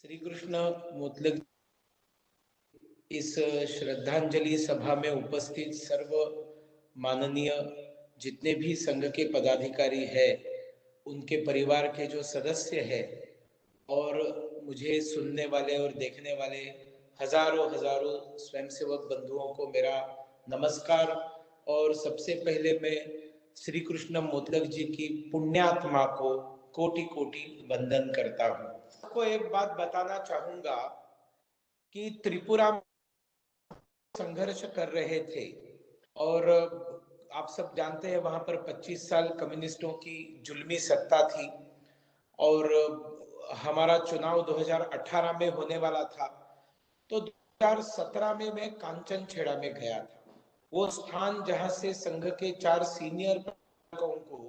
श्री कृष्ण मोतलग इस श्रद्धांजलि सभा में उपस्थित सर्व माननीय जितने भी संघ के पदाधिकारी हैं, उनके परिवार के जो सदस्य हैं और मुझे सुनने वाले और देखने वाले हजारों हजारों स्वयंसेवक बंधुओं को मेरा नमस्कार। और सबसे पहले मैं श्री कृष्ण मोतलग जी की पुण्यात्मा को कोटि कोटि वंदन करता हूँ। आपको एक बात बताना चाहूंगा कि त्रिपुरा में संघर्ष कर रहे थे और आप सब जानते हैं वहां पर 25 साल कम्युनिस्टों की जुल्मी सत्ता थी और हमारा चुनाव 2018 में होने वाला था। तो 2017 में मैं कांचन छेड़ा में गया था, वो स्थान जहां से संघ के 4 सीनियर को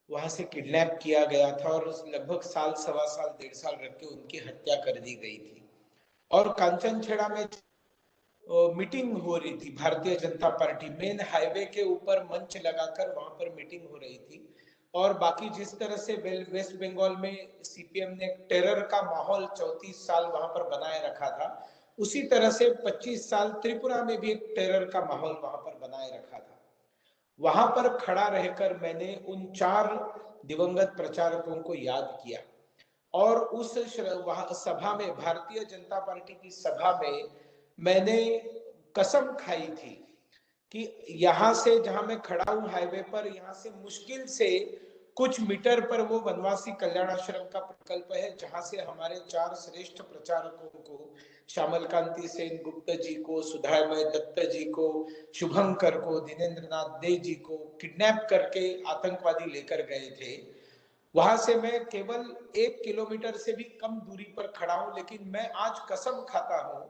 वहां से किडनैप किया गया था और लगभग साल, सवा साल, 1.5 साल रख के उनकी हत्या कर दी गई थी। और कांचन छेड़ा में मीटिंग हो रही थी, Bharatiya Janata party main highway के ऊपर मंच लगाकर वहां पर मीटिंग हो रही थी। और बाकी जिस तरह से वेस्ट बंगाल में सीपीएम ने टेरर का माहौल 34 साल वहां पर बनाए रखा था, उसी तरह से 25 साल त्रिपुरा में भी एक टेरर का माहौल वहां पर बनाए रखा था। वहां पर खड़ा रहकर मैंने उन 4 दिवंगत प्रचारकों को याद किया और उस सभा में, भारतीय जनता पार्टी की सभा में, मैंने कसम खाई थी कि यहां से जहां मैं खड़ा हूं हाईवे पर, यहां से मुश्किल से कुछ मीटर पर वो वनवासी कल्याण आश्रम का प्रकल्प है जहां से हमारे 4 श्रेष्ठ प्रचारकों को, श्यामल कांति सेन गुप्ता जी को, सुधामय दत्त जी को, शुभंकर को, दिनेंद्र नाथ दे जी को किडनैप करके आतंकवादी लेकर गए थे। वहां से मैं केवल 1 किलोमीटर से भी कम दूरी पर खड़ा हूं, लेकिन मैं आज कसम खाता हूं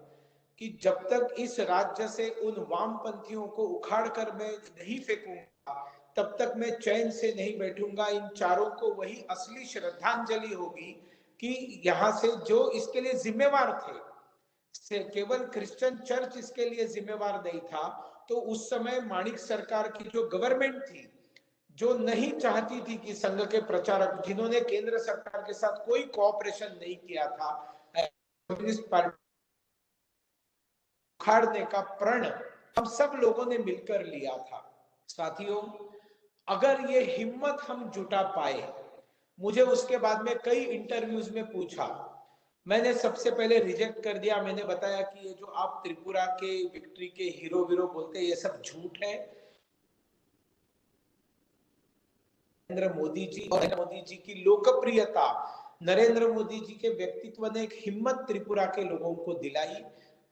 कि जब तक इस राज्य से उन वामपंथियों को उखाड़ कर मैं नहीं फेंकूंगा, तब तक मैं चैन से नहीं बैठूंगा। इन चारों को वही असली श्रद्धांजलि होगी कि यहाँ से जो इसके लिए जिम्मेवार थे, से केवल क्रिश्चियन चर्च इसके लिए जिम्मेवार नहीं था। तो उस समय माणिक सरकार की जो गवर्नमेंट थी, जो नहीं चाहती थी कि संघ के प्रचारक, जिन्होंने केंद्र सरकार के साथ कोई कोऑपरेशन नहीं किया था, कम्युनिस्ट पार्टी उखाड़ने का प्रण हम सब लोगों ने मिलकर लिया था। साथियों, अगर ये हिम्मत हम जुटा पाए, मुझे उसके बाद में कई इंटरव्यूज में पूछा, मैंने सबसे पहले रिजेक्ट कर दिया। मैंने बताया कि ये जो आप त्रिपुरा के विक्ट्री के हीरो वीरो बोलते हैं, ये सब झूठ है। नरेंद्र मोदी जी की लोकप्रियता, नरेंद्र मोदी जी के व्यक्तित्व ने एक हिम्मत त्रिपुरा के लोगों को दिलाई।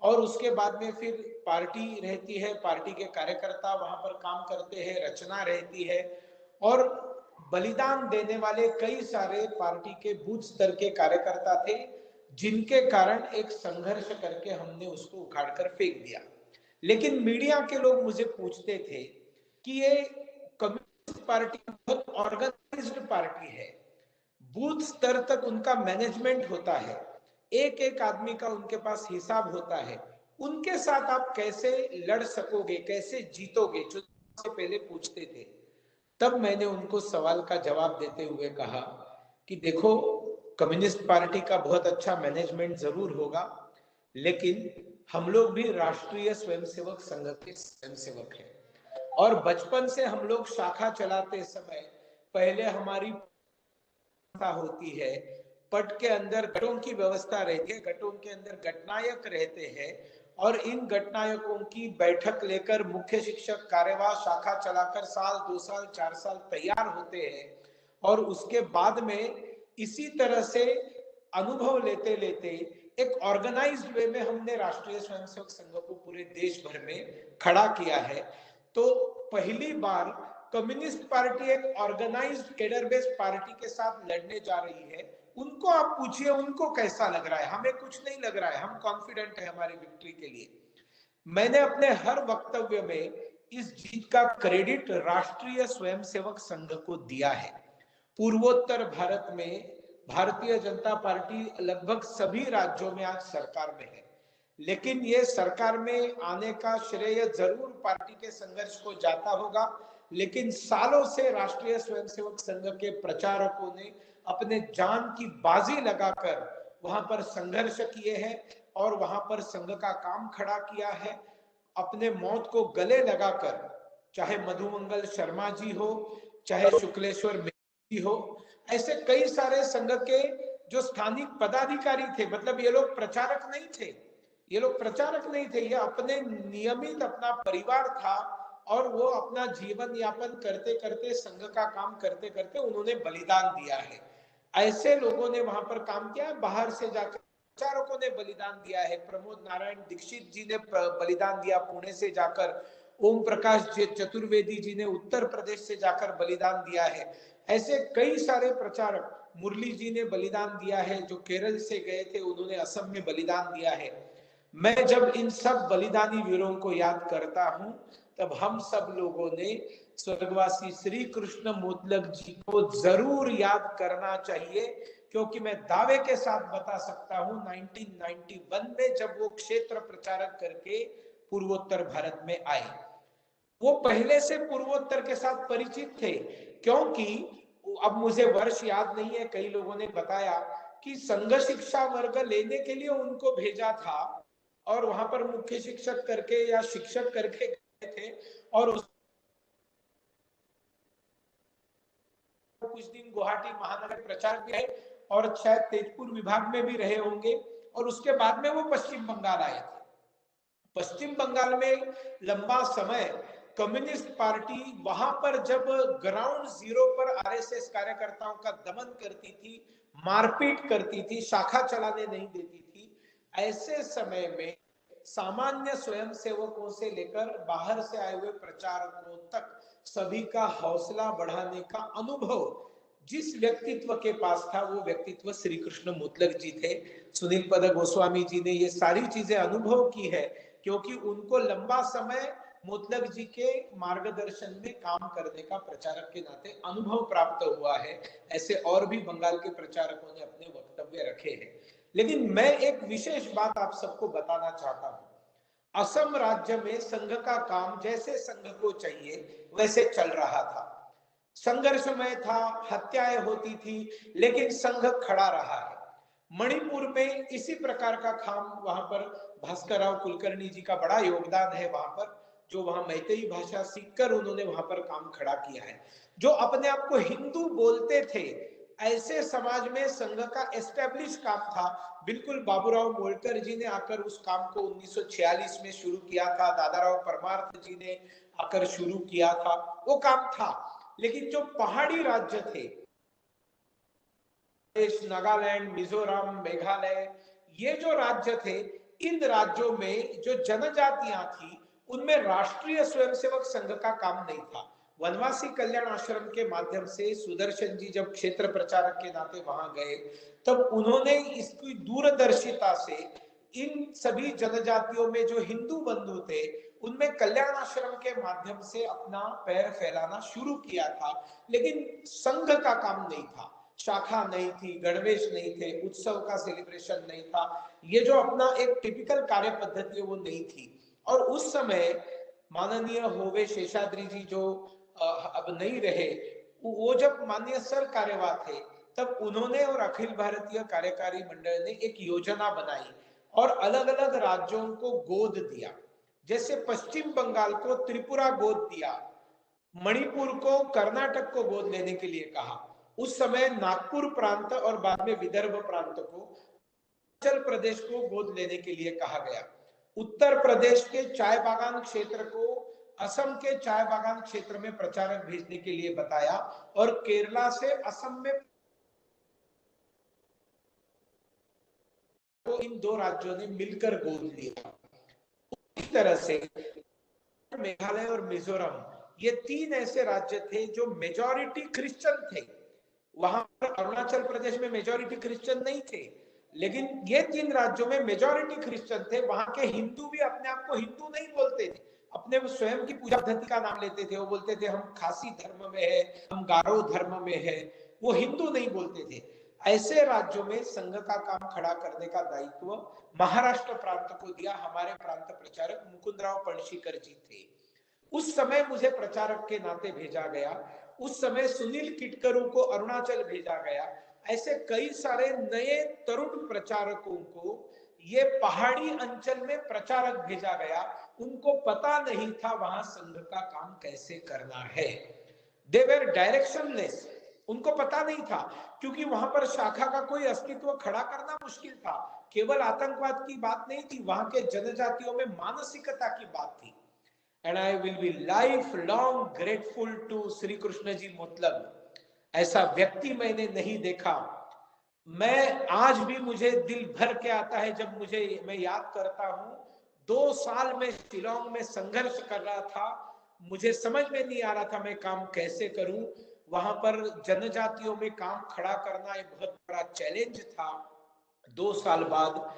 और उसके बाद में फिर पार्टी रहती है, पार्टी के कार्यकर्ता वहां पर काम करते हैं, रचना रहती है और बलिदान देने वाले कई सारे पार्टी के बूथ स्तर के कार्यकर्ता थे, जिनके कारण एक संघर्ष करके हमने उसको उखाड़कर फेंक दिया। लेकिन मीडिया के लोग मुझे पूछते थे कि ये कम्युनिस्ट पार्टी बहुत ऑर्गेनाइज्ड पार्टी है, बूथ स्तर तक उनका मैनेजमेंट होता है, एक एक आदमी का उनके पास हिसाब होता है, उनके साथ आप कैसे लड़ सकोगे, कैसे जीतोगे, चुनाव से पहले पूछते थे। तब मैंने उनको सवाल का जवाब देते हुए कहा कि देखो, कम्युनिस्ट पार्टी का बहुत अच्छा मैनेजमेंट जरूर होगा, लेकिन हम लोग भी राष्ट्रीय स्वयंसेवक संघ के स्वयंसेवक हैं और बचपन से हम लोग शाखा चलाते समय पहले हमारी होती है, पट के अंदर गटों की व्यवस्था रहती है, गटों के अंदर गटनायक रहते हैं और इन गटनायकों की बैठक लेकर मुख्य शिक्षक कार्यवाह शाखा चलाकर साल, 2 साल, 4 साल तैयार होते हैं और उसके बाद में इसी तरह से अनुभव लेते लेते एक ऑर्गेनाइज्ड वे में हमने राष्ट्रीय स्वयंसेवक संघ को पूरे देश भर में खड़ा किया है। तो पहली बार कम्युनिस्ट पार्टी एक ऑर्गेनाइज्ड कैडर बेस्ड पार्टी के साथ लड़ने जा रही है। उनको आप पूछिए उनको कैसा लग रहा है, हमें कुछ नहीं लग रहा है, हम कॉन्फिडेंट है हमारी विक्ट्री के लिए। मैंने अपने हर वक्तव्य में इस जीत का क्रेडिट राष्ट्रीय स्वयंसेवक संघ को दिया है। पूर्वोत्तर भारत में भारतीय जनता पार्टी लगभग सभी राज्यों में आज सरकार में है, लेकिन ये सरकार में आने का श्रेय जरूर पार्टी के संघर्ष को जाता होगा, लेकिन सालों से राष्ट्रीय स्वयंसेवक संघ के प्रचारकों ने अपने जान की बाजी लगाकर वहां पर संघर्ष किए हैं और वहां पर संघ का काम खड़ा किया है। अपने मौत को गले लगाकर, चाहे मधुमंगल शर्मा जी हो, चाहे शुक्लेश्वर मेहती जी हो, ऐसे कई सारे संघ के जो स्थानिक पदाधिकारी थे, मतलब ये लोग प्रचारक नहीं थे, ये लोग प्रचारक नहीं थे, ये अपने नियमित अपना परिवार था और वो अपना जीवन यापन करते करते, संघ का काम करते करते उन्होंने बलिदान दिया है। ऐसे लोगों ने वहां पर काम किया। बाहर से जाकर प्रचारकों ने बलिदान दिया है। प्रमोद नारायण दीक्षित जी ने बलिदान दिया पुणे से जाकर, ओम प्रकाश चतुर्वेदी जी ने उत्तर प्रदेश से जाकर बलिदान दिया है। ऐसे कई सारे प्रचारक, मुरली जी ने बलिदान दिया है, जो केरल से गए थे, उन्होंने असम में बलिदान दिया है। मैं जब इन सब बलिदानी वीरों को याद करता हूं, तब हम सब लोगों ने स्वर्गवासी श्री कृष्ण मोतलक जी को जरूर याद करना चाहिए, क्योंकि मैं दावे के साथ बता सकता हूं 1991 में जब वो क्षेत्र प्रचारक करके पूर्वोत्तर भारत में आए, वो पहले से पूर्वोत्तर के साथ परिचित थे। क्योंकि अब मुझे वर्ष याद नहीं है, कई लोगों ने बताया कि संघ शिक्षा वर्ग लेने के लिए उनको भेजा था और वहां पर मुख्य शिक्षक करके या शिक्षक करके गए थे और कुछ दिन गुवाहाटी महानगर प्रचार भी है और शायद तेजपुर विभाग में भी रहे होंगे और उसके बाद में वो पश्चिम बंगाल आए थे। पश्चिम बंगाल में लंबा समय कम्युनिस्ट पार्टी वहां पर जब ग्राउंड जीरो पर आरएसएस कार्यकर्ताओं का दमन करती थी, मारपीट करती थी, शाखा चलाने नहीं देती थी, ऐसे समय में सामान्य स्वयंसेवकों से लेकर बाहर से आए हुए प्रचारकों तक सभी का हौसला बढ़ाने का अनुभव जिस व्यक्तित्व के पास था, वो व्यक्तित्व श्री कृष्ण मोतलक जी थे। सुनील पद गोस्वामी जी ने ये सारी चीजें अनुभव की है, क्योंकि उनको लंबा समय मोतलक जी के मार्गदर्शन में काम करने का प्रचारक के नाते अनुभव प्राप्त हुआ है। ऐसे और भी बंगाल के प्रचारकों ने अपने वक्तव्य रखे हैं। लेकिन मैं एक विशेष बात आप सबको बताना चाहता हूं। असम राज्य में संघ का काम जैसे संघ को चाहिए वैसे चल रहा था, संघर्षमय था, हत्याएं होती थी, लेकिन संघ खड़ा रहा है। मणिपुर में इसी प्रकार का काम, वहां पर भास्कर राव कुलकर्णी जी का बड़ा योगदान है वहां पर, जो वहां मैतेई भाषा सीखकर उन्होंने वहां पर काम खड़ा किया है। जो अपने आप को हिंदू बोलते थे, ऐसे समाज में संघ का एस्टेब्लिश काम था। बिल्कुल बाबूराव मोलकर जी ने आकर उस काम को 1946 में शुरू किया था, दादाराव परमार्थ जी ने आकर शुरू किया था, वो काम था। लेकिन जो पहाड़ी राज्य थे, नागालैंड, मिजोरम, मेघालय, ये जो राज्य थे, इन राज्यों में जो जनजातियां थी, उनमें राष्ट्रीय स्वयंसेवक संघ का काम नहीं था। वनवासी कल्याण आश्रम के माध्यम से सुदर्शन जी जब क्षेत्र प्रचारक के नाते वहां गए, तब उन्होंने इसकी दूरदर्शिता से इन सभी जनजातियों में जो हिंदू बंधु थे, उनमें कल्याण आश्रम के माध्यम से अपना पैर फैलाना शुरू किया था। लेकिन संघ का काम नहीं था, शाखा नहीं थी, गणवेश नहीं थे, उत्सव का सेलिब्रेशन नहीं था, ये जो अपना एक टिपिकल कार्य पद्धति है वो नहीं थी। और उस समय माननीय होवे शेषाद्री जी जो अब नहीं रहे, वो जब माननीय सर कार्यवाह थे, तब उन्होंने और अखिल भारतीय कार्यकारी मंडल ने एक योजना बनाई और अलग अलग राज्यों को गोद दिया। जैसे पश्चिम बंगाल को त्रिपुरा गोद दिया, मणिपुर को कर्नाटक को गोद लेने के लिए कहा। उस समय नागपुर प्रांत और बाद में विदर्भ प्रांत को, अरुणाचल प्रदेश को गोद लेने के लिए कहा गया। उत्तर प्रदेश के चाय बागान क्षेत्र को असम के चाय बागान क्षेत्र में प्रचारक भेजने के लिए बताया और केरला से असम में तो इन दो राज्यों ने मिलकर गोद लिया। इस तरह से मेघालय और मिजोरम, ये तीन ऐसे राज्य थे जो मेजॉरिटी क्रिश्चियन थे। वहां पर अरुणाचल प्रदेश में मेजॉरिटी क्रिश्चियन नहीं थे, लेकिन ये तीन राज्यों में मेजॉरिटी क्रिश्चियन थे। वहां के हिंदू भी अपने आप को हिंदू नहीं बोलते थे, अपने स्वयं की पूजा पद्धति का नाम लेते थे। वो बोलते थे हम खासी धर्म में है, हम गारो धर्म में है, वो हिंदू नहीं बोलते थे। ऐसे राज्यों में संघ का काम खड़ा करने का दायित्व महाराष्ट्र प्रांत को दिया। हमारे प्रांत प्रचारक मुकुंदराव पणशीकर जी थे। उस समय मुझे प्रचारक के नाते भेजा गया, उस समय सुनील किटकरू को अरुणाचल भेजा गया। ऐसे कई सारे नए तरुण प्रचारकों को ये पहाड़ी अंचल में प्रचारक भेजा गया। उनको पता नहीं था वहां संघ का काम कैसे करना है। दे वर डायरेक्शनलेस, उनको पता नहीं था, क्योंकि वहां पर शाखा का कोई अस्तित्व खड़ा करना मुश्किल था। केवल आतंकवाद की बात नहीं थी, वहां के जनजातियों में मानसिकता की बात थी। And I will be lifelong grateful to Shri Krishna ji मोतलब। ऐसा व्यक्ति मैंने नहीं देखा। मैं आज भी, मुझे दिल भर के आता है जब मैं याद करता हूं। 2 साल में शिलोंग में संघर्ष कर रहा था, मुझे समझ में नहीं आ रहा था मैं काम कैसे करूं। वहां पर जनजातियों में काम खड़ा करना एक बहुत बड़ा चैलेंज था। 2 साल बाद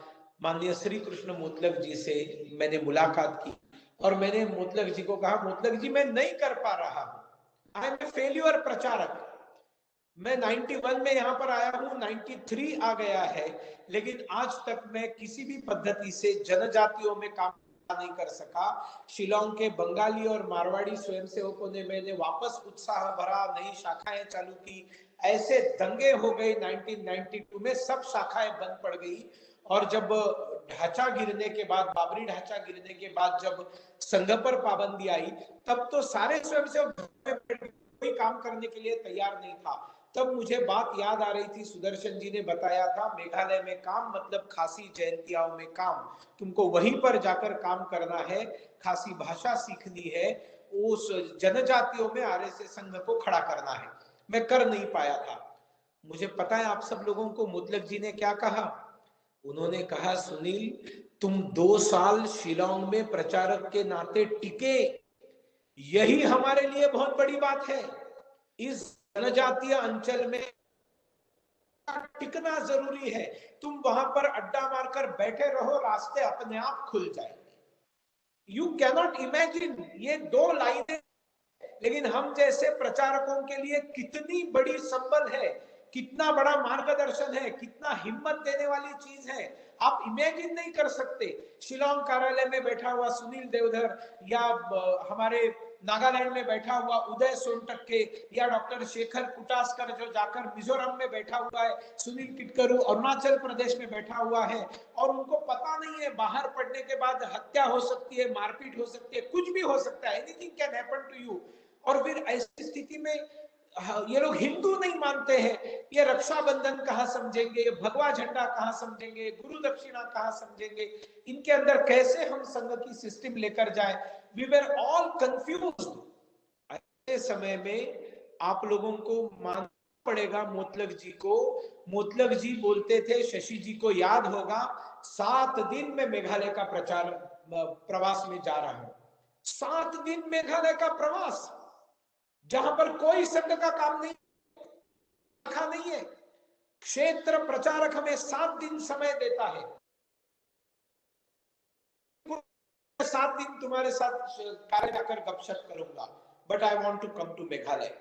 माननीय श्री कृष्ण मोतलक जी से मैंने मुलाकात की और मैंने मोतलक जी को कहा, मोतलक जी मैं नहीं कर पा रहा हूं, आई एम ए फेल्यूर प्रचारक। मैं 91 में यहां पर आया हूं, 93 आ गया है, लेकिन आज तक मैं किसी भी पद्धति से जनजातियों में काम नहीं कर सका। शिलोंग के बंगाली और मारवाड़ी स्वयंसेवकों ने मैंने वापस उत्साह भरा, नई शाखाएं चालू की। ऐसे दंगे हो गए 1992 में, सब शाखाएं बंद पड़ गई। और जब ढांचा गिरने के बाद, बाबरी ढांचा गिरने के बाद जब संघ पर पाबंदी आई, तब तो सारे स्वयंसेवक कोई काम करने के लिए तैयार नहीं था। तब मुझे बात याद आ रही थी, सुदर्शन जी ने बताया था, मेघालय में काम मतलब खासी जयंतियाओं में काम, तुमको वहीं पर जाकर काम करना है, खासी भाषा सीखनी है, उस जनजातियों में आरएसएस संघ को खड़ा करना है। मैं कर नहीं पाया था। मुझे पता है आप सब लोगों को मुतलक जी ने क्या कहा। उन्होंने कहा, सुनील तुम 2 साल शिलोंग में प्रचारक के नाते टिके, यही हमारे लिए बहुत बड़ी बात है। इस जनजातीय अंचल में टिकना जरूरी है। तुम वहां पर अड्डा मारकर बैठे रहो, रास्ते अपने आप खुल जाएंगे। यू कैनॉट इमेजिन, ये 2 लाइनें, लेकिन हम जैसे प्रचारकों के लिए कितनी बड़ी संबल है, कितना बड़ा मार्गदर्शन है, कितना हिम्मत देने वाली चीज है, आप इमेजिन नहीं कर सकते। शिलोंग कार्यालय में बैठा हुआ सुनील देवधर, या हमारे नागालैंड में बैठा हुआ उदय सोनटक्के, या डॉक्टर शेखर कुटास्कर जो जाकर मिजोरम में बैठा हुआ है, सुनील किटकरू अरुणाचल प्रदेश में बैठा हुआ है, और उनको पता नहीं है बाहर पढ़ने के बाद हत्या हो सकती है, मारपीट हो सकती है, कुछ भी हो सकता है, anything can happen to you. और फिर ऐसी स्थिति में ये लोग हिंदू नहीं मानते हैं, ये रक्षाबंधन कहाँ समझेंगे, ये भगवा झंडा कहाँ समझेंगे, गुरु दक्षिणा कहाँ समझेंगे, इनके अंदर कैसे हम संघ की सिस्टम लेकर जाए। We were all confused. ऐसे समय में आप लोगों को मानना पड़ेगा मोतलक जी को। मोतलक जी बोलते थे, शशि जी को याद होगा, 7 दिन में मेघालय का प्रवास में जा रहा हूं। 7 दिन मेघालय का प्रवास, जहां पर कोई संघ का काम नहीं, रखा नहीं है। क्षेत्र प्रचारक हमें 7 दिन समय देता है, 7 दिन तुम्हारे साथ कार्य जाकर गपशप करूंगा, but I want to come to Meghalaya.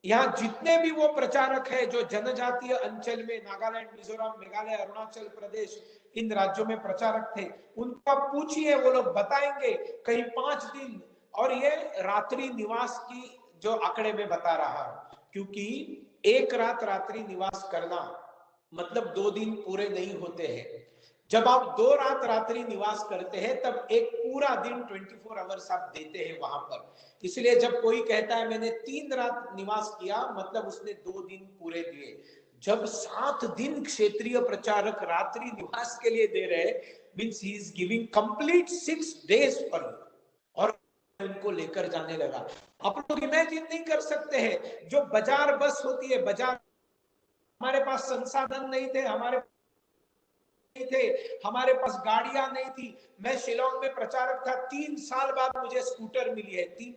यहाँ जितने भी वो प्रचारक है जो जनजातीय अंचल में नागालैंड, मिजोरम, मेघालय, अरुणाचल प्रदेश, इन राज्यों में प्रचारक थे, उनका पूछिए, वो लोग बताएंगे कहीं 5 दिन, और ये रात्रि निवास की जो आंकड़े में बता रहा हूं, क्योंकि एक रात रात्रि निवास करना मतलब 2 दिन पूरे नहीं होते हैं। जब आप 2 रात रात्रि निवास करते हैं, तब एक पूरा दिन 24 आवर्स आप देते हैं वहां पर। इसलिए जब कोई कहता है मैंने 3 रात निवास किया, मतलब उसने 2 दिन पूरे दिए। जब 7 दिन क्षेत्रीय प्रचारक रात्रि निवास के लिए दे रहे, means he is giving complete 6 days for you, और उनको लेकर जाने लगा। आप लोग इमेजिन नहीं कर सकते हैं, जो बाजार बस होती है, बाजार, हमारे पास संसाधन नहीं थे, हमारे पास गाड़ियां नहीं थी। मैं शिलोंग में प्रचारक था, 3 साल बाद मुझे स्कूटर मिली है। 3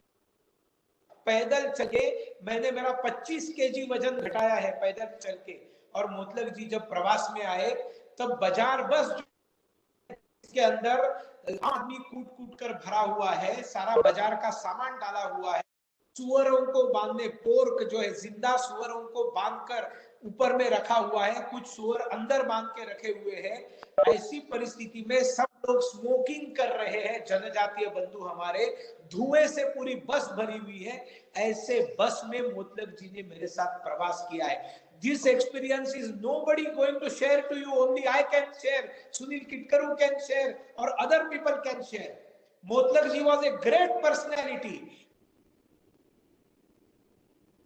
पैदल चले, मैंने मेरा 25 kg वजन घटाया है पैदल चल के। और मोतलक जी जब प्रवास में आए, तब बाजार बस के अंदर आदमी कूट कूट कर भरा हुआ है, सारा बाजार का सामान डाला हुआ है, सुअरों को बांधने, पोर्क जो है जिंदा सुअरों को बांधकर ऊपर में रखा हुआ है, कुछ सुअर अंदर बांध के रखे हुए हैं। ऐसी परिस्थिति में सब लोग स्मोकिंग कर रहे हैं, जनजातीय बंधु हमारे, धुएं से पूरी बस भरी हुई है। ऐसे बस में मोतलक जी ने मेरे साथ प्रवास किया है। This experience is nobody going to share to you, only I can share, Sunil Kitkaru can share, or other people can share. Motlak ji was a great personality.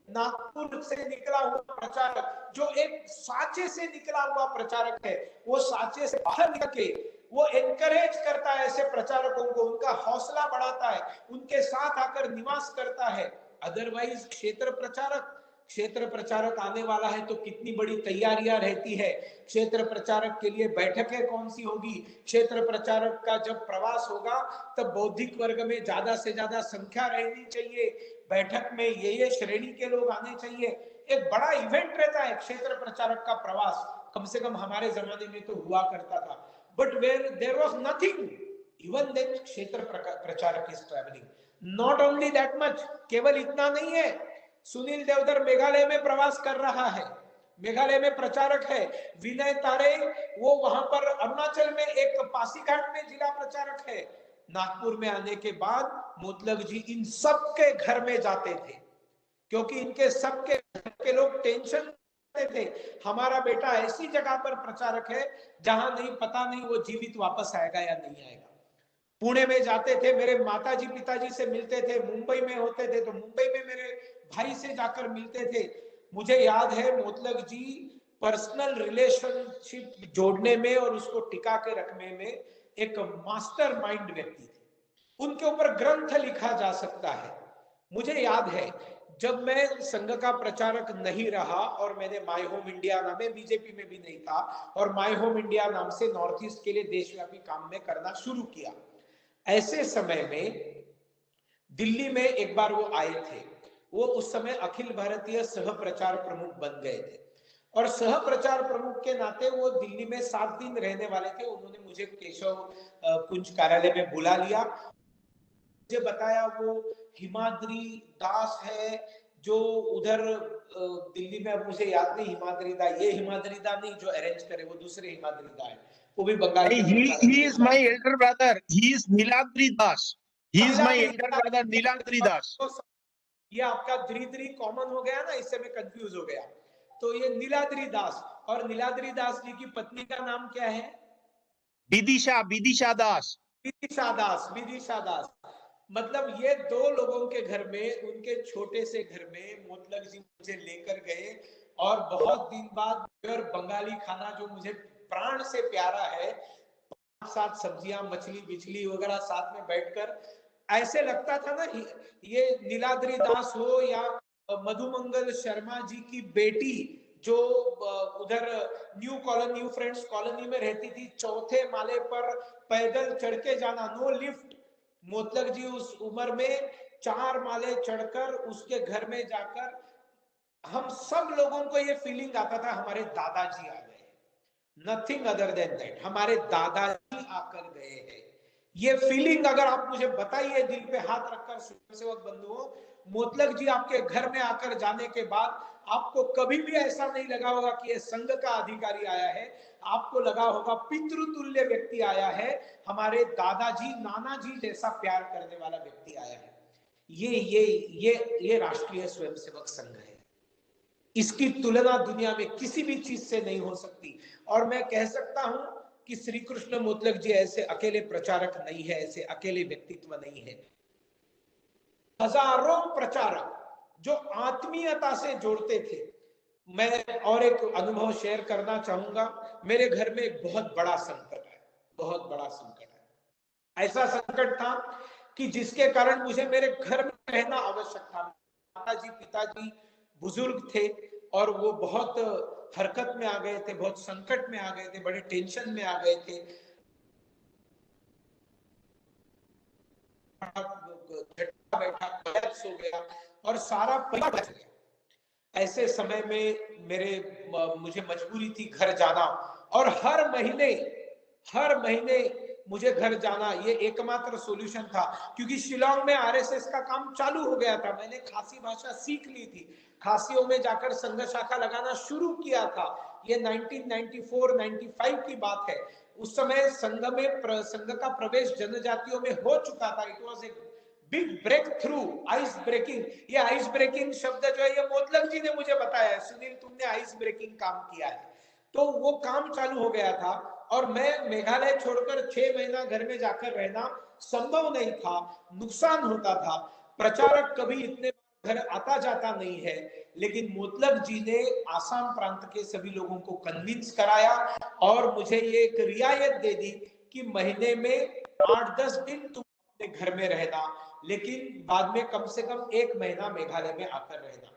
Nagpur से निकला हुआ प्रचारक, जो एक साचे से निकला हुआ प्रचारक है, वो साचे से बाहर निकल के वो एनकरेज करता है ऐसे प्रचारकों को, उनका हौसला बढ़ाता है, उनके साथ आकर निवास करता है। अदरवाइज क्षेत्र प्रचारक आने वाला है तो कितनी बड़ी तैयारियां रहती है। क्षेत्र प्रचारक के लिए बैठकें कौन सी होगी, क्षेत्र प्रचारक का जब प्रवास होगा तब बौद्धिक वर्ग में ज्यादा से ज्यादा संख्या रहनी चाहिए, बैठक में ये श्रेणी के लोग आने चाहिए। एक बड़ा इवेंट रहता है क्षेत्र प्रचारक का प्रवास, कम से कम हमारे जमाने में तो हुआ करता था। But where there was nothing, even then क्षेत्र प्रचारक is travelling. Not only that much, केवल इतना नहीं है, सुनील देवधर मेघालय में प्रवास कर रहा है, मेघालय में प्रचारक है। विनय तारे वो वहां पर अरुणाचल में एक पासीघाट में जिला प्रचारक है। नागपुर में आने के बाद मोतलक जी इन सबके घर में जाते थे, क्योंकि इनके सबके घर के लोग टेंशन थे, हमारा बेटा ऐसी जगह पर प्रचारक है जहां नहीं पता नहीं वो जीवित वापस आएगा या नहीं आएगा। पुणे में जाते थे, मेरे माताजी पिताजी से मिलते थे, मुंबई में होते थे तो मुंबई में मेरे भाई से जाकर मिलते थे। मुझे याद है मोतलक जी पर्सनल रिलेशनशिप जोड़ने में और उसको टिका के रखने में एक मास्टर माइंड व्यक्ति थे। उनके ऊपर ग्रंथ लिखा जा सकता है। मुझे याद है जब मैं संघ का प्रचारक नहीं रहा और मैंने माय होम इंडिया नाम, में बीजेपी में भी नहीं था, और माय होम इंडिया नाम से नॉर्थ ईस्ट के लिए देशव्यापी काम में करना शुरू किया। ऐसे समय में दिल्ली में एक बार वो आए थे, वो उस समय अखिल भारतीय सह प्रचार प्रमुख बन गए थे, और सह प्रचार प्रमुख के नाते वो दिल्ली में 7 दिन रहने वाले थे। उन्होंने मुझे केशव कुंज कार्यालय में बुला लिया, मुझे बताया वो हिमाद्री दास है जो उधर दिल्ली में, अब मुझे याद नहीं हिमाद्री दा, ये हिमाद्री दा नहीं जो अरेंज करे, वो दूसरे हिमाद्री दा है, वो भी बंगाल के। He is my elder brother. He is Niladri Das. He is my elder brother Niladri Das. ये आपका धीरे कॉमन हो गया ना, इससे मैं कंफ्यूज हो गया। तो ये नीलाद्री दास, और नीलाद्री दास जी की पत्नी का नाम क्या है? विदिशा दास। विदिशा दास। मतलब ये 2 लोगों के घर में, उनके छोटे से घर में मोतलक जी मुझे लेकर गए, और बहुत दिन बाद प्योर बंगाली खाना जो मुझे प्राण से प्यारा है, 5-7 सब्जियां, मछली बिछली वगैरह साथ में बैठकर, ऐसे लगता था ना ये नीलाद्री दास हो या मधुमंगल शर्मा जी की बेटी जो उधर न्यू फ्रेंड्स कॉलोनी में रहती थी, 4थे माले पर पैदल चढ़ के जाना, नो लिफ्ट। मोतलक जी उस उम्र में 4 माले चढ़कर उसके घर में जाकर, हम सब लोगों को ये फीलिंग आता था हमारे दादाजी आ गए, नथिंग अदर देन दैट, हमारे दादाजी आकर गए हैं। ये फीलिंग अगर आप मुझे बताइए दिल पे हाथ रखकर स्वयंसेवक बंधुओं, मोतलक जी आपके घर में आकर जाने के बाद आपको कभी भी ऐसा नहीं लगा होगा कि ये संघ का अधिकारी आया है, आपको लगा होगा पितृतुल्य व्यक्ति आया है, हमारे दादाजी नानाजी जैसा प्यार करने वाला व्यक्ति आया है। ये राष्ट्रीय स्वयंसेवक संघ है। इसकी तुलना दुनिया में किसी भी चीज से नहीं हो सकती। और मैं कह सकता हूं कि श्री कृष्ण मोतलक जी ऐसे अकेले प्रचारक नहीं है, ऐसे अकेले व्यक्तित्व नहीं है। हजारों प्रचारक जो आत्मीयता से जोड़ते थे। मैं और एक अनुभव शेयर करना चाहूंगा। मेरे घर में एक बहुत बड़ा संकट है, बहुत बड़ा संकट है। ऐसा संकट था कि जिसके कारण मुझे मेरे घर में रहना आवश्यक था। माताजी पिताजी बुजुर्ग थे और वो बहुत हरकत में आ गए थे, बहुत संकट में आ गए थे, बड़े टेंशन में आ गए थे। बैठा कोलैप्स हो गया और सारा परिवार बच गया। ऐसे समय में मुझे मजबूरी थी घर जाना, और हर महीने मुझे घर जाना ये एकमात्र सॉल्यूशन था, क्योंकि शिलोंग में आरएसएस का काम चालू हो गया था। मैंने खासी भाषा सीख ली थी, खासियों में जाकर संघ शाखा लगाना शुरू किया था। ये 1994-95 की बात है। उस समय संघ का प्रवेश जनजातियों में हो चुका था। It was a big breakthrough, ice breaking. ये आइस ब्रेकिंग शब्द जो है ये मोतलक जी ने मुझे बताया है, सुनील तुमने आइस ब्रेकिंग काम किया है। तो वो काम चालू हो गया था और मैं मेघालय छोड़कर 6 महीना घर में जाकर रहना संभव नहीं था, नुकसान होता था। प्रचारक कभी इतने घर आता जाता नहीं है, लेकिन मोतलक जी ने आसाम प्रांत के सभी लोगों को कन्विंस कराया और मुझे ये एक रियायत दे दी कि महीने में 8-10 दिन तुम अपने घर में रहना, लेकिन बाद में कम से कम 1 महीना मेघालय में आकर रहना।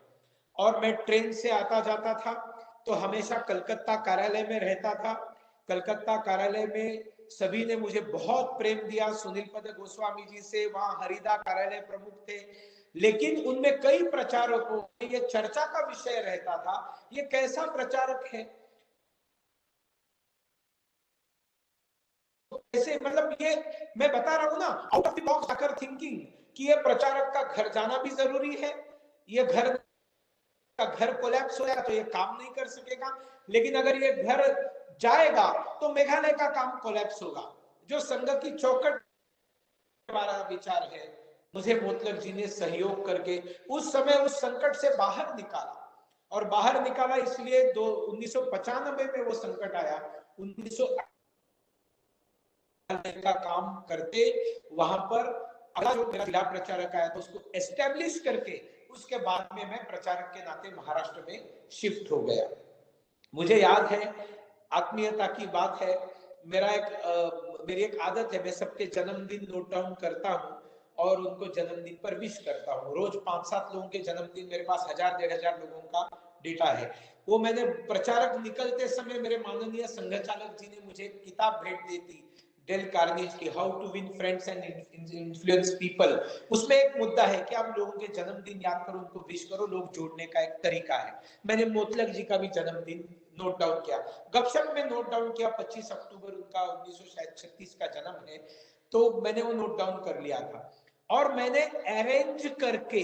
और मैं ट्रेन से आता जाता था तो हमेशा कलकत्ता कार्यालय में रहता था। कलकत्ता कार्यालय में सभी ने मुझे बहुत प्रेम दिया, सुनील पद गोस्वामी जी से, वहां हरिदा कार्यालय प्रमुख थे। लेकिन उनमें कई प्रचारकों में ये चर्चा का विषय रहता था, ये कैसा प्रचारक है, कैसे, मतलब ये मैं बता रहा हूं ना, आउट ऑफ द बॉक्स आकर थिंकिंग कि ये प्रचारक का घर जाना भी जरूरी है, ये घर कोलैप्स हो जाएगा तो ये काम नहीं कर सकेगा, लेकिन अगर ये घर जाएगा तो मेघालय का काम कोलैप्स होगा। जो संघ की चौखट हमारा विचार है, मुझे मोतलक जी ने सहयोग करके उस समय उस संकट से बाहर निकाला। और बाहर निकाला इसलिए 1995 में वो संकट आया। 1998 का काम करते वहां पर अगला जो मेरा जिला प्रचारक आया था उसको एस्टेब्लिश करके उसके बाद में मैं प्रचारक के नाते महाराष्ट्र में शिफ्ट हो गया। मुझे याद है, आत्मीयता की बात है, मेरी एक आदत है, मैं सबके जन्मदिन नोट डाउन करता हूँ और उनको जन्मदिन पर विश करता हूँ। रोज 5-7 लोगों के जन्मदिन, मेरे पास 1000-1500 लोगों का डेटा है। वो मैंने प्रचारक निकलते समय मेरे माननीय संघ चालक जी ने मुझे एक किताब भेंट दी थी, डेल कार्नेज की how to win friends and influence people. उसमें एक मुद्दा है कि आप लोगों के जन्मदिन याद करो, उनको विश करो, लोग जोड़ने का एक तरीका है। मैंने मोतलक जी का भी जन्मदिन नोट डाउन किया, गपशप में नोट डाउन किया। 25 अक्टूबर उनका 1936 का जन्म है, तो मैंने वो नोट डाउन कर लिया था। और मैंने अरेंज करके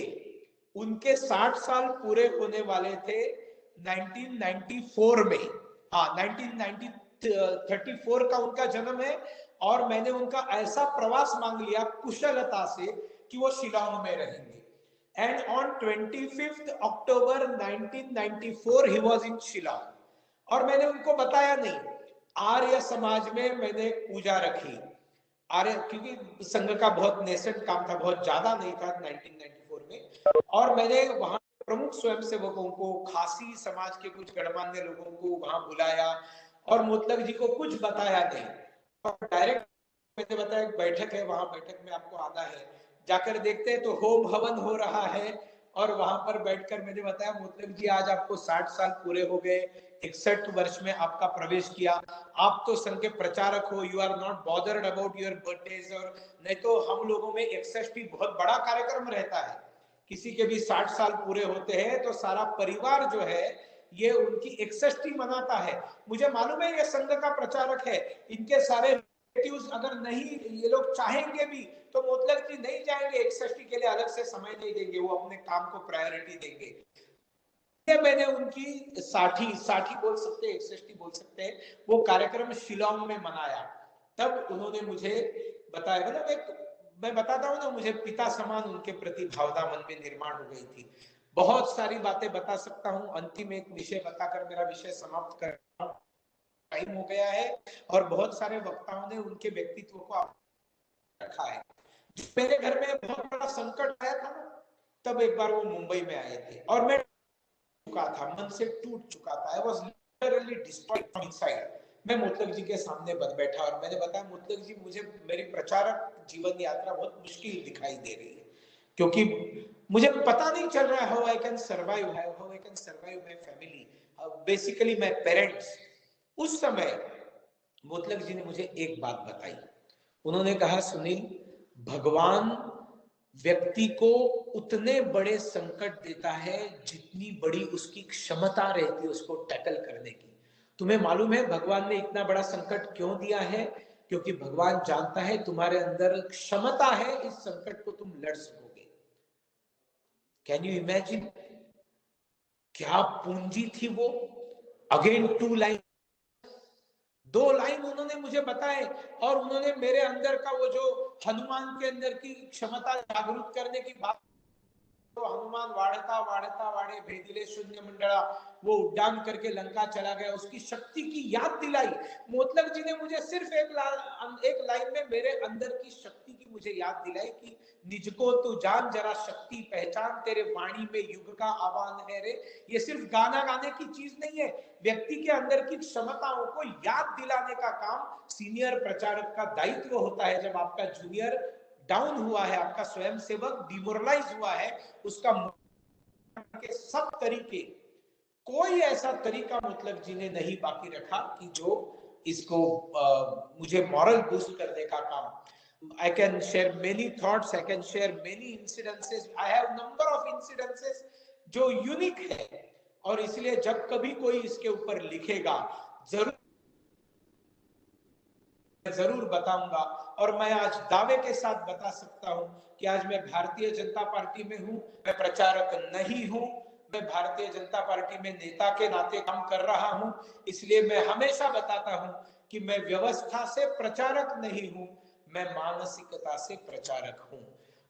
उनके 60 साल पूरे होने वाले थे 1994 में, हाँ 1934 का उनका जन्म है, और मैंने उनका ऐसा प्रवास मांग लिया कुशलता से कि वो शिलांग में रहेंगे। And on 25 October 1994 he was in Shillong. और मैंने उनको बताया नहीं, आर्य समाज में मैंने पूजा रखी। आर्य, क्योंकि संघ का बहुत नेसेंट काम था, बहुत ज्यादा नहीं था 1994 में। और मैंने वहां प्रमुख स्वयंसेवकों को, खासी समाज के कुछ गणमान्य लोगों को वहां बुलाया और मोतलक जी को कुछ बताया नहीं, और डायरेक्ट मैंने बताया एक बैठक है, वहां बैठक में आपको आना है। जाकर देखते हैं तो होम हवन हो रहा है, और वहां पर बैठकर मैंने बताया मोतलक जी आज आपको 60 साल पूरे हो गए, 61 वर्ष में आपका प्रवेश किया, आप तो संघ के प्रचारक हो, you are not bothered about your birthdays. और नहीं तो हम लोगों में 61 बहुत बड़ा कार्यक्रम रहता है, किसी के भी 60 साल पूरे होते हैं तो सारा परिवार जो है ये उनकी 61 मनाता है। मुझे मालूम है ये संघ का प्रचारक है, इनके सारे रिलेटिव्स अगर नहीं ये लोग चाहेंगे भी तो मोतलक जी नहीं जाएंगे, 61 के लिए अलग से समय नहीं देंगे, वो अपने काम को प्रायोरिटी देंगे। मैंने उनकी 60 बोल सकते हैं, 61 बोल सकते हैं, वो कार्यक्रम शिलोंग में मनाया। तब उन्होंने मुझे बताया, मतलब एक मैं बताता हूँ ना, मुझे पिता समान उनके प्रति भावना मन में निर्माण हो गई थी। बहुत सारी बातें बता सकता हूँ, अंतिम एक विषय बताकर मेरा विषय समाप्त कर, टाइम हो गया है, और बहुत सारे वक्ताओं ने उनके व्यक्तित्व को रखा है। मेरे घर में बहुत बड़ा संकट आया था ना, तब एक बार वो मुंबई में आए थे और मैं चुका था, मन से टूट चुका था, I was literally destroyed from inside. मैं मोतलक जी के सामने बैठा और मैंने बताया मोतलक जी मुझे मेरी प्रचारक जीवन यात्रा बहुत मुश्किल दिखाई दे रही है, क्योंकि मुझे पता नहीं चल रहा है how I can survive my family, basically my parents. उस समय मोतलक जी ने मुझे एक बात बताई, उन्होंने कहा सुनील, भगवान व्यक्ति को उतने बड़े संकट देता है जितनी बड़ी उसकी क्षमता रहती है उसको टैकल करने की। तुम्हें मालूम है भगवान ने इतना बड़ा संकट क्यों दिया है? क्योंकि भगवान जानता है तुम्हारे अंदर क्षमता है, इस संकट को तुम लड़ सकोगे। कैन यू इमेजिन क्या पूंजी थी वो। अगेन 2 लाइन, 2 लाइन उन्होंने मुझे बताए और उन्होंने मेरे अंदर का वो जो हनुमान के अंदर की क्षमता जागरूक करने की बात, तो हनुमान वाढ़ता वाढ़ता वाढ़े भेदिले शून्य मंडला, वो उड्डान करके लंका चला गया, उसकी शक्ति की याद दिलाई। मोतलक जी ने मुझे सिर्फ एक लाइन में मेरे अंदर की शक्ति की मुझे याद दिलाई कि निज को तू जान जरा शक्ति पहचान, तेरे वाणी में युग का आह्वान है रे। ये सिर्फ गाना गाने की चीज नहीं है, व्यक्ति के अंदर की क्षमताओं को याद दिलाने का काम सीनियर प्रचारक का दायित्व होता है। जब आपका जूनियर डाउन हुआ है, आपका स्वयंसेवक डिमोरलाइज हुआ है, उसका के सब तरीके, कोई ऐसा तरीका मुतलक जी ने नहीं बाकी रखा कि जो इसको मुझे मॉरल बूस्ट करने का काम। I can share many thoughts, I can share many incidences, I have number of incidences जो यूनिक है, और इसलिए जब कभी कोई इसके ऊपर लिखेगा जरूर बताऊंगा। और मैं आज दावे के साथ बता सकता हूं कि आज मैं भारतीय जनता पार्टी में हूं, मैं प्रचारक नहीं हूं, मैं भारतीय जनता पार्टी में नेता के नाते काम कर रहा हूं। इसलिए मैं हमेशा बताता हूं कि मैं व्यवस्था से प्रचारक नहीं हूं, मैं मानसिकता से प्रचारक हूं।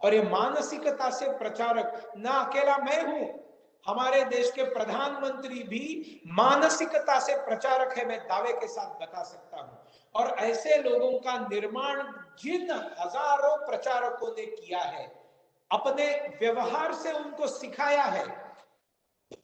और ये मानसिकता से प्रचारक ना अकेला मैं हूं, हमारे देश के प्रधानमंत्री भी मानसिकता से प्रचारक है, मैं दावे के साथ बता सकता हूं। और ऐसे लोगों का निर्माण जिन हजारों प्रचारकों ने किया है, अपने व्यवहार से उनको सिखाया है,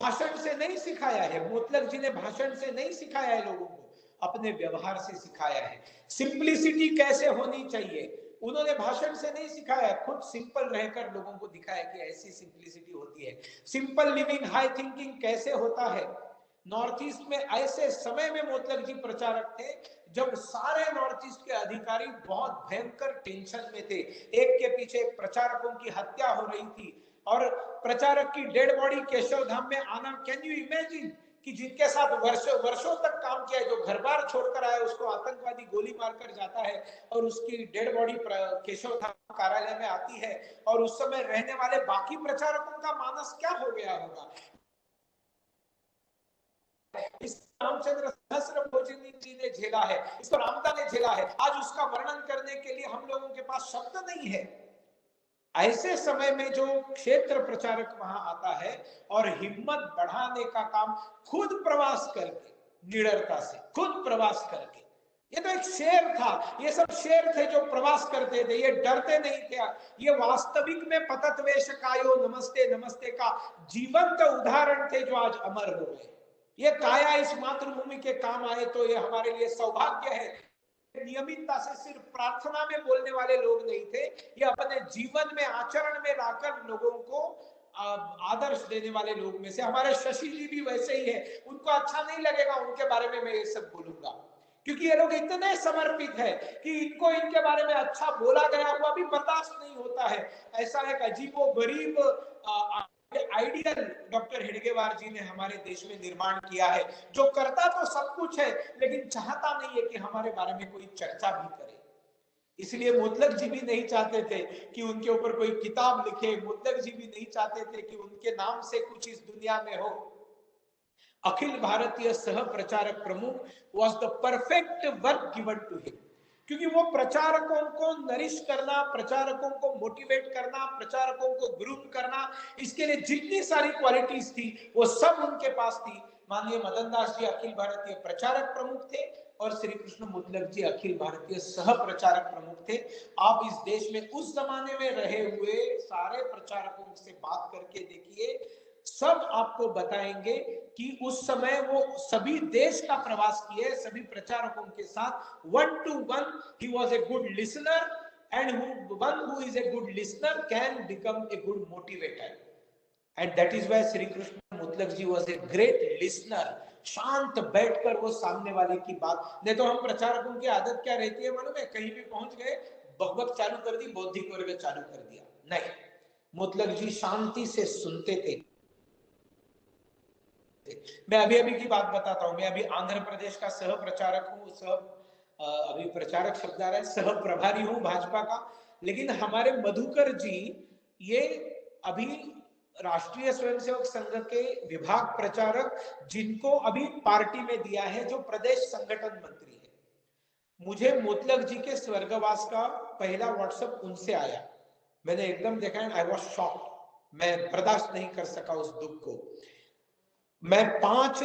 भाषण से नहीं सिखाया है। मुतलक जी ने भाषण से नहीं सिखाया है लोगों को, अपने व्यवहार से सिखाया है। सिंपलिसिटी कैसे होनी चाहिए उन्होंने भाषण से नहीं सिखाया, खुद सिंपल रहकर लोगों को दिखाया कि ऐसी सिंपलिसिटी होती है। सिंपल लिविंग, हाई थिंकिंग कैसे होता है। नॉर्थ ईस्ट में ऐसे समय में मुतलक जी प्रचारक थे जब सारे नॉर्थ ईस्ट के अधिकारी बहुत भयंकर टेंशन में थे, एक के पीछे प्रचारकों की हत्या हो रही थी और प्रचारक की डेड बॉडी केशव धाम में आना। कैन यू इमेजिन कि जिनके साथ वर्षों तक काम किया है, जो घर बार छोड़कर आया, उसको आतंकवादी गोली मारकर जाता है और उसकी डेड बॉडी केशव धाम कार्यालय में आती है, और उस समय रहने वाले बाकी प्रचारकों का मानस क्या हो गया होगा। इस रामचंद्र सहस्त्र भोजनी जी ने झेला है, इसको रामदा ने झेला है, आज उसका वर्णन करने के लिए हम लोगों के पास शब्द नहीं है। ऐसे समय में जो क्षेत्र प्रचारक वहां आता है और हिम्मत बढ़ाने का काम खुद प्रवास करके, निडरता से खुद प्रवास करके, ये तो एक शेर था, ये सब शेर थे जो प्रवास करते थे, ये डरते नहीं थे। ये वास्तविक में पतत्वेश कायो नमस्ते नमस्ते का जीवंत उदाहरण थे जो आज अमर हो गए। ये काया इस मातृभूमि के काम आए तो ये हमारे लिए सौभाग्य है। नियमितता से सिर्फ प्रार्थना में बोलने वाले लोग नहीं थे, ये अपने जीवन में आचरण में लाकर लोगों को आदर्श देने वाले लोग में से हमारे शशि जी भी वैसे ही है। उनको अच्छा नहीं लगेगा उनके बारे में मैं ये सब बोलूंगा, क्योंकि ये लोग इतने समर्पित है कि इनको इनके बारे में अच्छा बोला गया हुआ भी बर्दाश्त नहीं होता है। ऐसा एक अजीबोगरीब आइडियल डॉक्टर हेडगेवार जी ने हमारे देश में निर्माण किया है, जो करता तो सब कुछ है लेकिन चाहता नहीं है कि हमारे बारे में कोई चर्चा भी करे। इसलिए मुतलक जी भी नहीं चाहते थे कि उनके ऊपर कोई किताब लिखे, मुतलक जी भी नहीं चाहते थे कि उनके नाम से कुछ इस दुनिया में हो। अखिल भारतीय सह प्रचारक प्रमुख was the perfect work given to him, क्योंकि वो प्रचारकों को नरिश करना, प्रचारकों को मोटिवेट करना, प्रचारकों को ग्रूम करना, इसके लिए जितनी सारी क्वालिटीज थी वो सब उनके पास थी। माननीय मदन दास जी अखिल भारतीय प्रचारक प्रमुख थे और श्री कृष्ण मुतलक जी अखिल भारतीय सह प्रचारक प्रमुख थे। आप इस देश में उस जमाने में रहे हुए सारे प्रचारकों से बात करके देखिए, सब आपको बताएंगे कि उस समय वो सभी देश का प्रवास किए, सभी प्रचारकों के साथ 1 to 1 he was a good listener, and one who is a good listener can become a good motivator, and that is why Shri Krishna Mutlak ji was a great listener। शांत बैठकर वो सामने वाले की बात, नहीं तो हम प्रचारकों की आदत क्या रहती है मालूम है, कहीं भी पहुंच गए बकबक चालू कर दी, बौद्धिक वर्ग चालू कर दिया। नहीं, मुतलक जी शांति से सुनते थे। मैं अभी अभी की बात बताता हूं, मैं अभी आंध्र प्रदेश का सह प्रचारक हूं, सह अभी प्रचारक शब्द आ रहा है, सह प्रभारी हूं भाजपा का। लेकिन हमारे मधुकर जी ये अभी राष्ट्रीय स्वयंसेवक संघ के विभाग प्रचारक, जिनको अभी पार्टी में दिया है, जो प्रदेश संगठन मंत्री है। मुझे मोतलक जी के स्वर्गवास का पहला व्हाट्सएप उनसे आया, मैंने एकदम देखा एंड आई वाज शॉक्ड, मैं बर्दाश्त नहीं कर सका उस दुख को। मैं 5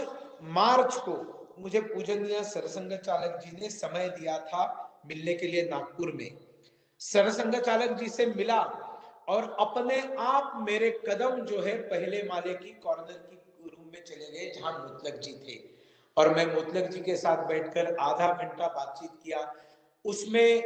मार्च को मुझे पूजनीय सरसंघ चालक जी ने समय दिया था मिलने के लिए नागपुर में। सरसंघ चालक जी से मिला और अपने आप मेरे कदम जो है पहले माले की कॉर्नर की रूम में चले गए जहां मोतलक जी थे, और मैं मोतलक जी के साथ बैठकर आधा घंटा बातचीत किया। उसमें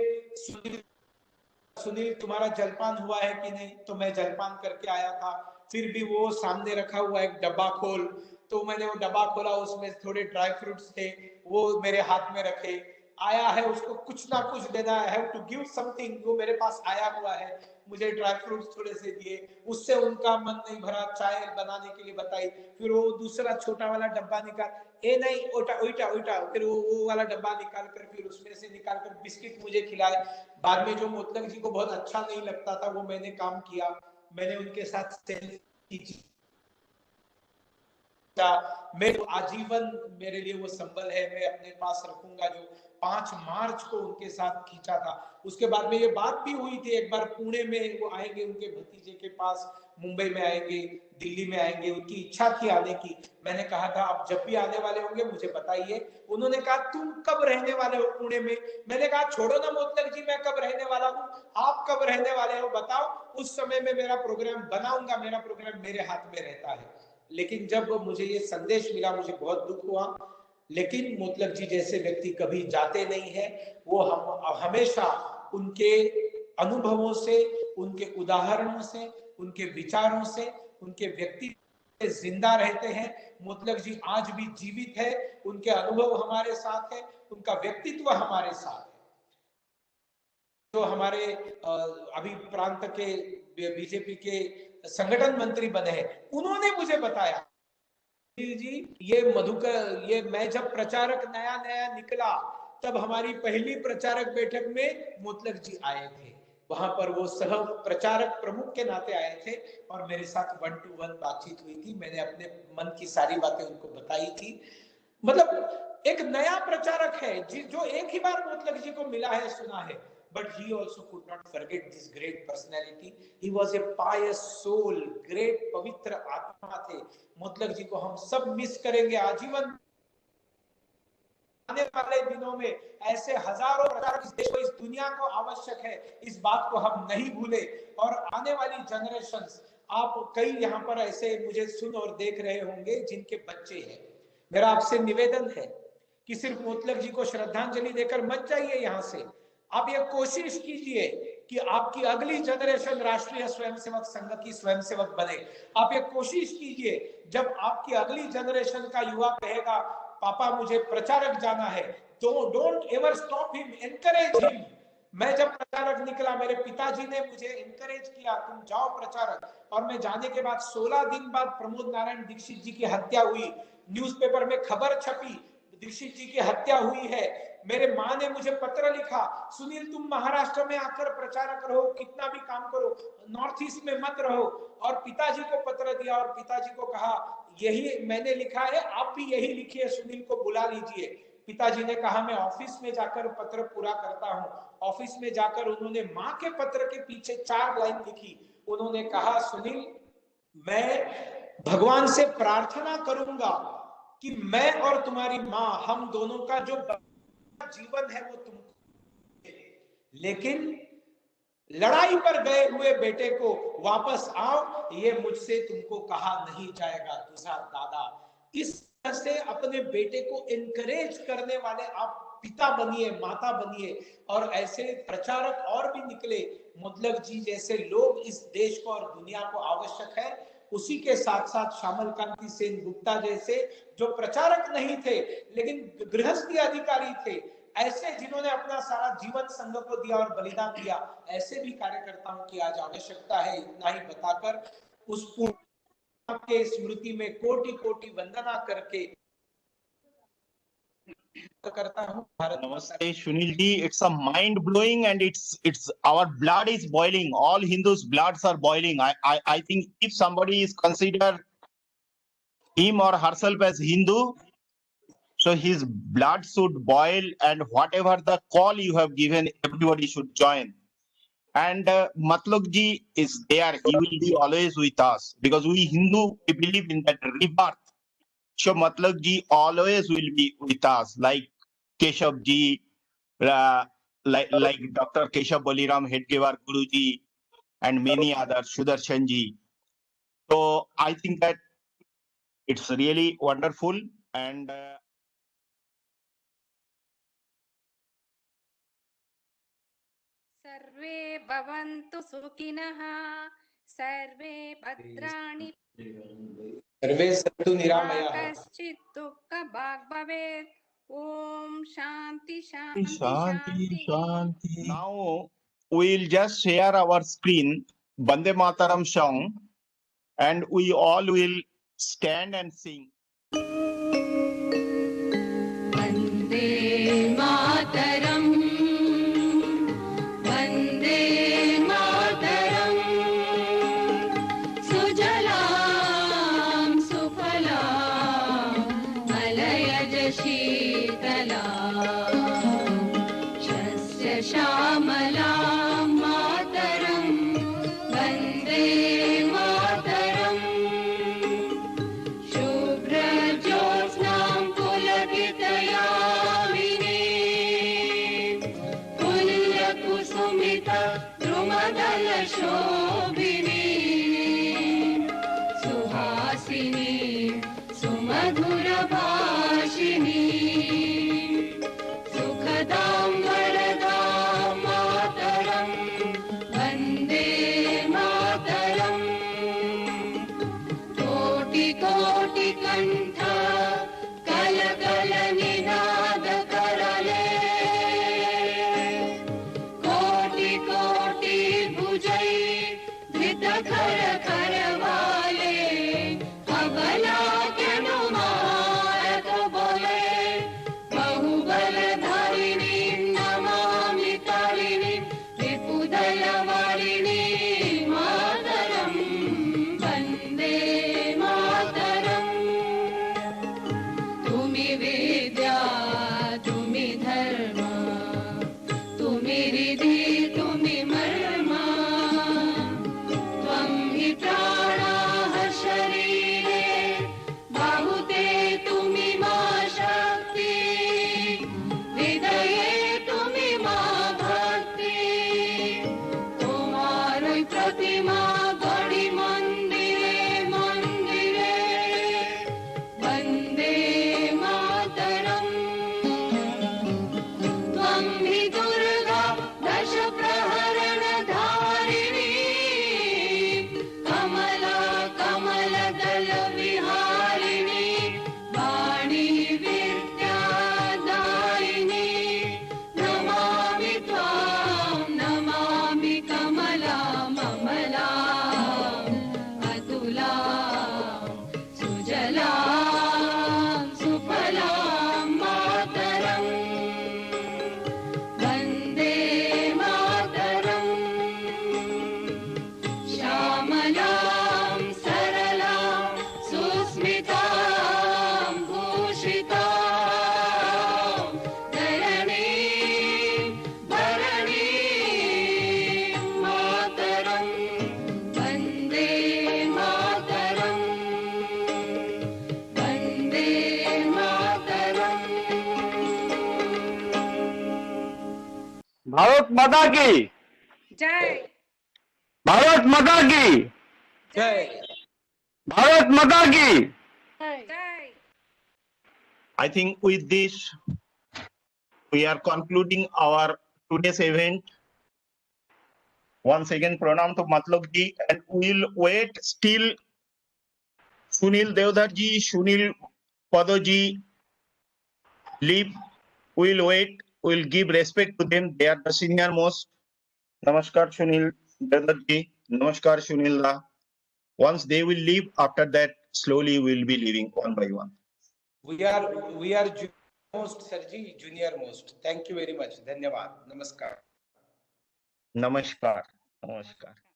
सुनील तुम्हारा जलपान हुआ है कि नहीं, तो मैं जलपान करके आया था। फिर भी वो सामने रखा हुआ एक डब्बा खोल, तो मैंने वो डब्बा खोला, उसमें थोड़े ड्राई फ्रूट्स थे, वो मेरे हाथ में रखे। आया है उसको कुछ ना कुछ देना, I have to give something, वो मेरे पास आया हुआ है, मुझे ड्राई फ्रूट्स थोड़े से दिए, उससे उनका मन नहीं भरा, चाय बनाने के लिए बताई। फिर वो दूसरा छोटा वाला डब्बा निकाल, ए नहीं उल्टा उल्टा उल्टा, फिर वो वाला डब्बा निकाल कर, फिर उसमें से निकाल कर बिस्किट मुझे खिलाए। बाद में जो मोतलक जी को बहुत अच्छा नहीं लगता था, वो मैंने काम किया, मैंने उनके साथ सेल्फी की। मैं आजीवन मेरे लिए वो संबल है, मैं अपने पास रखूंगा, जो 5 मार्च को उनके साथ खींचा था। उसके बाद में ये बात भी हुई थी एक बार पुणे में, वो आएंगे उनके भतीजे के पास, मुंबई में आएंगे, दिल्ली में आएंगे, उनकी इच्छा थी आने की। मैंने कहा था आप जब भी आने वाले होंगे मुझे बताइए। उन्होंने कहा तुम कब रहने वाले हो पुणे में? मैंने कहा छोड़ो ना मोतलक जी, मैं कब रहने वाला हूँ, आप कब रहने वाले हो बताओ, उस समय में मेरा प्रोग्राम बनाऊंगा, मेरा प्रोग्राम मेरे हाथ में रहता है। लेकिन जब मुझे ये संदेश मिला मुझे बहुत दुख हुआ। लेकिन मोतलक जी जैसे व्यक्ति कभी जाते नहीं है, वो हम हमेशा उनके अनुभवों से, उनके उदाहरणों से, उनके विचारों से, उनके व्यक्ति जिंदा रहते हैं। मोतलक जी आज भी जीवित है, उनके अनुभव हमारे साथ है, उनका व्यक्तित्व हमारे साथ है। जो हमारे अभी प्रांत के बीजेपी के संगठन मंत्री बने हैं, उन्होंने मुझे बताया जी ये मधुकर, ये मैं जब प्रचारक नया नया निकला तब हमारी पहली प्रचारक बैठक में मोतलक जी आए थे, वहां पर वो सह प्रचारक प्रमुख के नाते आए थे और मेरे साथ 1 to 1 बातचीत हुई थी, मैंने अपने मन की सारी बातें उनको बताई थी। मतलब एक नया प्रचारक है जो एक ही बार मोतलक जी को मिला है, सुना है, but he also could not forget this great personality. He was a pious soul, great पवित्र आत्मा थे। मोतलक जी को हम सब मिस करेंगे आजीवन। आने वाले दिनों में ऐसे हजारों प्रचारक इस देश को, इस दुनिया को आवश्यक है, इस बात को हम नहीं भूले। और आने वाली जनरेशंस, आप कई यहाँ पर ऐसे मुझे सुन और देख रहे होंगे जिनके बच्चे हैं, मेरा आपसे निवेदन है कि सिर्फ मोतलक जी को श्रद्धांजलि देकर मत जाइए यहाँ से। आप ये कोशिश कीजिए कि आपकी अगली जनरेशन राष्ट्रीय स्वयंसेवक संघ की स्वयंसेवक बने। आप ये कोशिश कीजिए, जब आपकी अगली जनरेशन का युवा कहेगा पापा मुझे प्रचारक जाना है, तो don't ever stop him, encourage him. मैं जब प्रचारक निकला, मेरे पिताजी ने मुझे एनकरेज किया तुम जाओ प्रचारक, और मैं जाने के बाद 16 दिन बाद प्रमोद नारायण दीक्षित जी की हत्या हुई, न्यूज़पेपर में खबर छपी दीक्षित जी की हत्या हुई है। मेरे माँ ने मुझे पत्र लिखा, सुनील तुम महाराष्ट्र में आकर प्रचारक रहो, कितना भी काम करो, नॉर्थ ईस्ट में मत रहो। और पिताजी को पत्र दिया और पिताजी को कहा यही मैंने लिखा है, आप भी यही लिखिए, सुनील को बुला लीजिए। पिताजी ने कहा मैं ऑफिस में जाकर पत्र पूरा करता हूँ। ऑफिस में जाकर उन्होंने माँ के पत्र के पीछे 4 लाइन लिखी। उन्होंने कहा सुनील मैं भगवान से प्रार्थना करूंगा कि मैं और तुम्हारी माँ, हम दोनों का जो जीवन है वो तुमको, लेकिन लड़ाई पर गए हुए बेटे को वापस आओ, ये मुझसे तुमको कहा नहीं जाएगा तुझा दादा। इस तरह से अपने बेटे को एनकरेज करने वाले आप पिता बनिए, माता बनिए, और ऐसे प्रचारक और भी निकले, मोतलक जी जैसे लोग इस देश को और दुनिया को आवश्यक है। उसी के साथ साथ श्यामल कांति सेन गुप्ता जैसे जो प्रचारक नहीं थे लेकिन गृहस्थी अधिकारी थे, ऐसे जिन्होंने अपना सारा जीवन संघ को दिया और बलिदान दिया, ऐसे भी कार्यकर्ताओं की आज आवश्यकता है। इतना ही बताकर उस के स्मृति में कोटि कोटि वंदना करके करता हूँ भारत माता Namaste, Sunil ji. It's a mind blowing, and it's our blood is boiling. All Hindus' bloods are boiling. I think if somebody is consider him or herself as Hindu, so his blood should boil, and whatever the call you have given, everybody should join. And Matlok ji is there. He will be always with us because we Hindu we believe in that rebirth. So Matlok ji always will be with us, like Keshav ji, like Dr. Keshav Baliram Hedgewar Guru ji, and many others, Sudarshan ji. So I think that it's really wonderful, and सर्वे भवन्तु सुखिनः सर्वे भद्राणि सर्वे सन्तु मा निरामयाः कश्चित् दुःखभाग् भवेत् ॐ शान्ति शान्ति Shanti, शान्तिः Shanti. Now we'll just share our screen, Bande Mataram song, and we all will stand and sing. Vande Mataram Vande Mataram सुजलां सुफलां मलयज शीतलां शस्य श्यामलां मातरं वन्दे मातरम् शुभ्रज्योत्स्नां पुलकितयामिनीं पुल्यकुसुमित द्रुमदलशोभिनीं सुहासिनीं सुमधुरभाषिणीं सुखदां वरदां मातरं वन्दे मातरम् कोटि कोटि कंठ कल कल निनाद करले कोटि कोटि भुजै धृत खर खर वाले अबला केनु मारत बोले बहुबल धारिणी नमामि कालिनी विपुदल वारिणी मातरं वन्दे मातरम् तुमि विद्या तुमि धर्म तुमि रिधि तुमि मर्मा त्वं हि प्राणाः शरीरे बाहुते तुमि मा शक्ति हृदये तुमि मा भक्ति তোমারই প্রতিমা গড়ি মন্দিরে মন্দিরে বন্দে মাতরম ত্বং হি দুর্গা দশ প্রহরণ ধারিণী কমলা কমল দল বিহারিণী বাণী विद्यादायिनी नमामि त्वां नमामि कमलाम् अमलाम् अतुलां सुजलां सुफलां मातरम् वन्दे मातरम् श्यामलां सरलां सुस्मितां भूषितां धरणीं भरणीं मातरं वन्दे मातरम् वन्दे मातरम् भारत माता की जय भारत माता की जय भारत माता की जय I think with this we are concluding our today's event. Once again, pranam to Matlok ji, and we'll wait still Sunil Devdar ji, Sunil Pado ji leave. We'll wait. We'll give respect to them. They are the senior most. Namaskar Sunil Devdar ji. Namaskar Sunil da. Once they will leave, after that slowly we'll be leaving one by one. we are most sir ji, junior most. Thank you very much, धन्यवाद, नमस्कार। नमस्कार। नमस्कार।